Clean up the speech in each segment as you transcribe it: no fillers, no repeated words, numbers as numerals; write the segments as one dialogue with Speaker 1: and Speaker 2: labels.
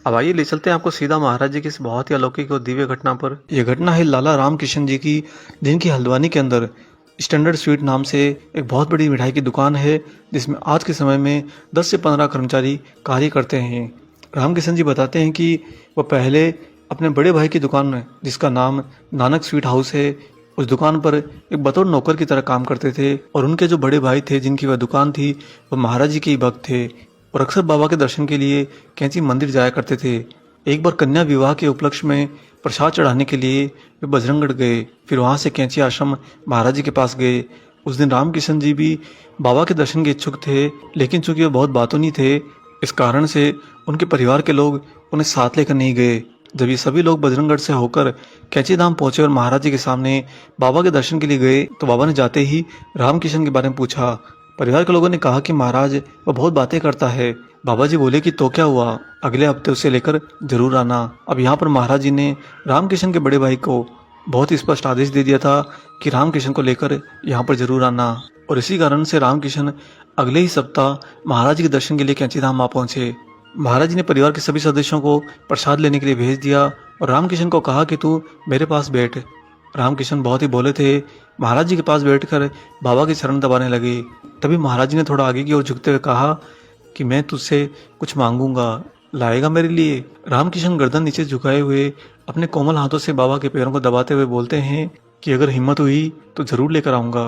Speaker 1: अब आइए ले चलते हैं आपको सीधा महाराज जी की इस बहुत ही अलौकिक और दिव्य घटना पर। यह घटना है लाला रामकिशन जी की, जिनकी हल्द्वानी के अंदर स्टैंडर्ड स्वीट नाम से एक बहुत बड़ी मिठाई की दुकान है, जिसमें आज के समय में 10 से 15 कर्मचारी कार्य करते हैं। रामकिशन जी बताते हैं कि वह पहले अपने बड़े भाई की दुकान में, जिसका नाम नानक स्वीट हाउस है, उस दुकान पर एक बतौर नौकर की तरह काम करते थे। और उनके जो बड़े भाई थे, जिनकी वह दुकान थी, वह महाराज जी के ही भक्त थे और अक्सर बाबा के दर्शन के लिए कैंची मंदिर जाया करते थे। एक बार कन्या विवाह के उपलक्ष्य में प्रसाद चढ़ाने के लिए वे बजरंगगढ़ गए, फिर वहां से कैंची आश्रम महाराज जी के पास गए। उस दिन रामकिशन जी भी बाबा के दर्शन के इच्छुक थे, लेकिन चूंकि वे बहुत बातूनी थे, इस कारण से उनके परिवार के लोग उन्हें साथ लेकर नहीं गए। जब ये सभी लोग बजरंगगढ़ से होकर कैंची धाम पहुंचे और महाराज जी के सामने बाबा के दर्शन के लिए गए, तो बाबा ने जाते ही रामकिशन के बारे में पूछा। परिवार के लोगों ने कहा कि महाराज वह बहुत बातें करता है। बाबा जी बोले कि तो क्या हुआ, अगले हफ्ते उसे लेकर जरूर आना। अब यहाँ पर महाराज जी ने रामकिशन के बड़े भाई को बहुत ही स्पष्ट आदेश दे दिया था कि रामकिशन को लेकर यहाँ पर जरूर आना, और इसी कारण से रामकिशन अगले ही सप्ताह महाराज जी के दर्शन के लिए कैंची धाम आ पहुंचे। महाराज जी ने परिवार के सभी सदस्यों को प्रसाद लेने के लिए भेज दिया और रामकिशन को कहा कि तू मेरे पास बैठ। रामकिशन बहुत ही भोले थे, महाराज जी के पास बैठकर बाबा की शरण दबाने लगे। तभी महाराज जी ने थोड़ा आगे की ओर झुकते हुए कहा कि मैं तुझसे कुछ मांगूंगा, लाएगा मेरे लिए। रामकिशन गर्दन नीचे झुकाए हुए अपने कोमल हाथों से बाबा के पैरों को दबाते हुए बोलते हैं कि अगर हिम्मत हुई तो जरूर लेकर आऊंगा।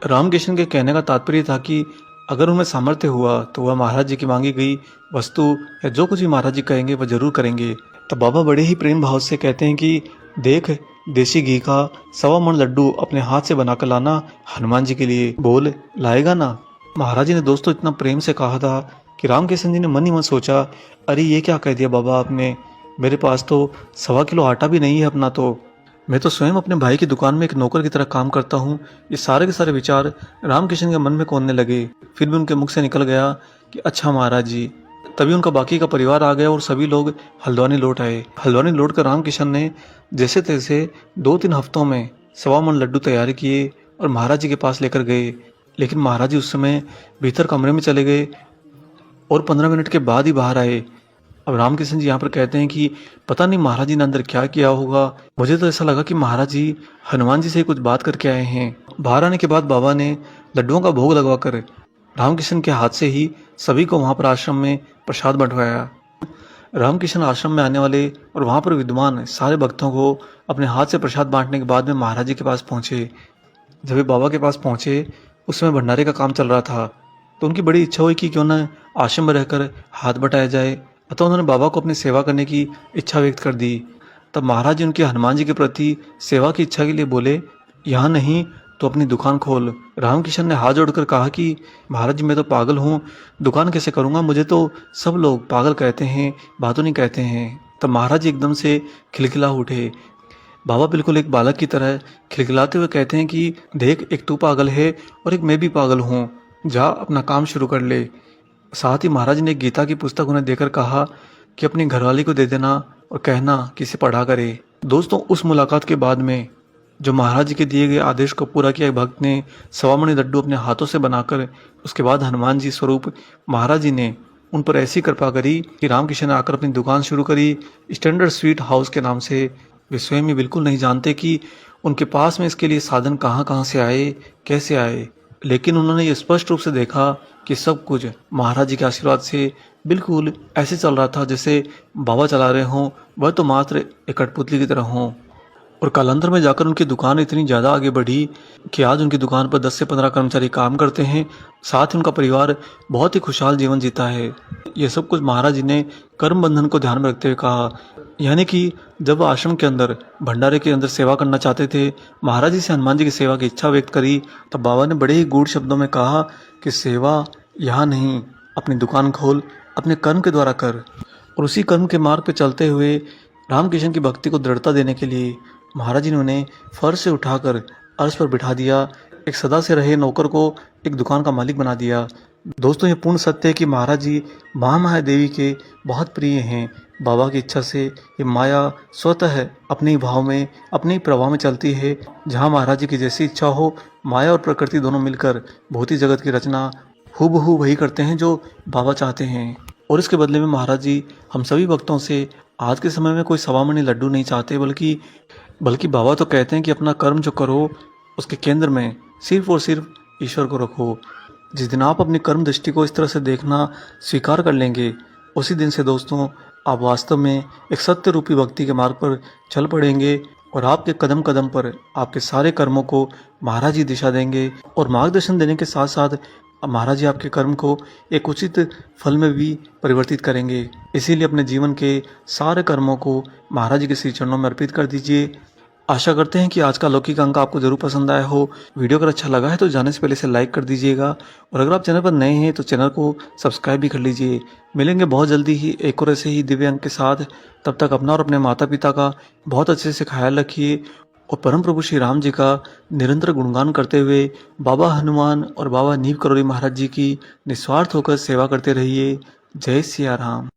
Speaker 1: रामकिशन के कहने का तात्पर्य था कि अगर उनमें सामर्थ्य हुआ तो वह महाराज जी की मांगी गई वस्तु या जो कुछ भी महाराज जी कहेंगे वह जरूर करेंगे। तो बाबा बड़े ही प्रेम भाव से कहते हैं कि देख, देसी घी का 1.25 मन लड्डू अपने हाथ से बनाकर लाना हनुमान जी के लिए, बोल लाएगा ना। महाराज जी ने दोस्तों इतना प्रेम से कहा था कि रामकिशन जी ने मन ही मन सोचा, अरे ये क्या कह दिया बाबा आपने, मेरे पास तो 1.25 किलो आटा भी नहीं है अपना, तो मैं तो स्वयं अपने भाई की दुकान में एक नौकर की तरह काम करता हूँ। ये सारे के सारे विचार रामकिशन के मन में कौनने लगे। फिर भी उनके मुख से निकल गया कि अच्छा महाराज जी। तभी उनका बाकी का परिवार आ गया और सभी लोग हल्द्वानी लौट आए। हल्द्वानी लौट कर रामकिशन ने जैसे तैसे 2-3 हफ्तों में 1.25 मन लड्डू तैयार किए और महाराज जी के पास लेकर गए। लेकिन महाराज जी उस समय भीतर कमरे में चले गए और 15 मिनट के बाद ही बाहर आए। अब रामकिशन जी यहाँ पर कहते हैं कि पता नहीं महाराज जी ने अंदर क्या किया होगा, मुझे तो ऐसा लगा कि महाराज जी हनुमान जी से कुछ बात करके आए हैं। बाहर आने के बाद बाबा ने लड्डुओं का भोग लगवाकर रामकिशन के हाथ से ही सभी को वहां पर आश्रम में प्रसाद बंटवाया। रामकिशन आश्रम में आने वाले और वहां पर विद्वान सारे भक्तों को अपने हाथ से प्रसाद बांटने के बाद में महाराज जी के पास पहुंचे। जब वे बाबा के पास पहुंचे, उस समय भंडारे का काम चल रहा था, तो उनकी बड़ी इच्छा हुई कि क्यों न आश्रम में रहकर हाथ बटाया जाए। अतः उन्होंने बाबा को अपनी सेवा करने की इच्छा व्यक्त कर दी। तब महाराज जी उनके हनुमान जी के प्रति सेवा की इच्छा के लिए बोले, यहाँ नहीं तो अपनी दुकान खोल। रामकिशन ने हाथ जोड़कर कहा कि महाराज जी मैं तो पागल हूँ, दुकान कैसे करूँगा, मुझे तो सब लोग पागल कहते हैं, बातों नहीं कहते हैं। तब महाराज जी एकदम से खिलखिला उठे। बाबा बिल्कुल एक बालक की तरह खिलखिलाते हुए कहते हैं कि देख, एक तू पागल है और एक मैं भी पागल हूँ, जा अपना काम शुरू कर ले। साथ ही महाराज ने गीता की पुस्तक उन्हें देकर कहा कि अपनी घरवाली को दे देना और कहना कि इसे पढ़ा करे। दोस्तों, उस मुलाकात के बाद में जो महाराज जी के दिए गए आदेश को पूरा किया भक्त ने 1.25 मण लड्डू अपने हाथों से बनाकर उसके बाद हनुमान जी स्वरूप महाराज जी ने उन पर ऐसी कृपा करी कि रामकिशन ने आकर अपनी दुकान शुरू करी स्टैंडर्ड स्वीट हाउस के नाम से। वे स्वयं ही बिल्कुल नहीं जानते कि उनके पास में इसके लिए साधन कहाँ कहाँ से आए, कैसे आए, लेकिन उन्होंने ये स्पष्ट रूप से देखा कि सब कुछ महाराज जी के आशीर्वाद से बिल्कुल ऐसे चल रहा था जैसे बाबा चला रहे हों, वह तो मात्र एक कठपुतली की तरह हों। और कालांतर में जाकर उनकी दुकान इतनी ज़्यादा आगे बढ़ी कि आज उनकी दुकान पर 10 से 15 कर्मचारी काम करते हैं। साथ ही उनका परिवार बहुत ही खुशहाल जीवन जीता है। यह सब कुछ महाराज जी ने कर्म बंधन को ध्यान में रखते हुए कहा। यानी कि जब वह आश्रम के अंदर भंडारे के अंदर सेवा करना चाहते थे, महाराज जी से हनुमान जी की सेवा की इच्छा व्यक्त करी, तब बाबा ने बड़े ही गूढ़ शब्दों में कहा कि सेवा यहाँ नहीं, अपनी दुकान खोल, अपने कर्म के द्वारा कर। और उसी कर्म के मार्ग पर चलते हुए रामकिशन की भक्ति को दृढ़ता देने के लिए महाराज जी ने उन्हें फर्श से उठाकर अर्श पर बिठा दिया। एक सदा से रहे नौकर को एक दुकान का मालिक बना दिया। दोस्तों, ये पूर्ण सत्य है कि महाराज जी महामाया देवी के बहुत प्रिय हैं। बाबा की इच्छा से ये माया स्वतः अपने ही भाव में, अपने ही प्रवाह में चलती है। जहाँ महाराज जी की जैसी इच्छा हो, माया और प्रकृति दोनों मिलकर भौतिक जगत की रचना हूबहू वही करते हैं जो बाबा चाहते हैं। और इसके बदले में महाराज जी हम सभी भक्तों से आज के समय में कोई सवा मनी लड्डू नहीं चाहते, बल्कि बाबा तो कहते हैं कि अपना कर्म जो करो उसके केंद्र में सिर्फ और सिर्फ ईश्वर को रखो। जिस दिन आप अपनी कर्म दृष्टि को इस तरह से देखना स्वीकार कर लेंगे, उसी दिन से दोस्तों आप वास्तव में एक सत्य रूपी भक्ति के मार्ग पर चल पड़ेंगे और आपके कदम कदम पर आपके सारे कर्मों को महाराज जी दिशा देंगे और मार्गदर्शन देने के साथ साथ महाराज जी आपके कर्म को एक उचित फल में भी परिवर्तित करेंगे। इसीलिए अपने जीवन के सारे कर्मों को महाराज जी के श्री चरणों में अर्पित कर दीजिए। आशा करते हैं कि आज का लौकिक अंक आपको जरूर पसंद आया हो। वीडियो अगर अच्छा लगा है तो जाने से पहले इसे लाइक कर दीजिएगा और अगर आप चैनल पर नए हैं तो चैनल को सब्सक्राइब भी कर लीजिए। मिलेंगे बहुत जल्दी ही एक और ऐसे ही दिव्य अंक के साथ। तब तक अपना और अपने माता पिता का बहुत अच्छे से ख्याल रखिए और परम प्रभु श्री राम जी का निरंतर गुणगान करते हुए बाबा हनुमान और बाबा नीम करोली महाराज जी की निस्वार्थ होकर सेवा करते रहिए। जय सिया राम।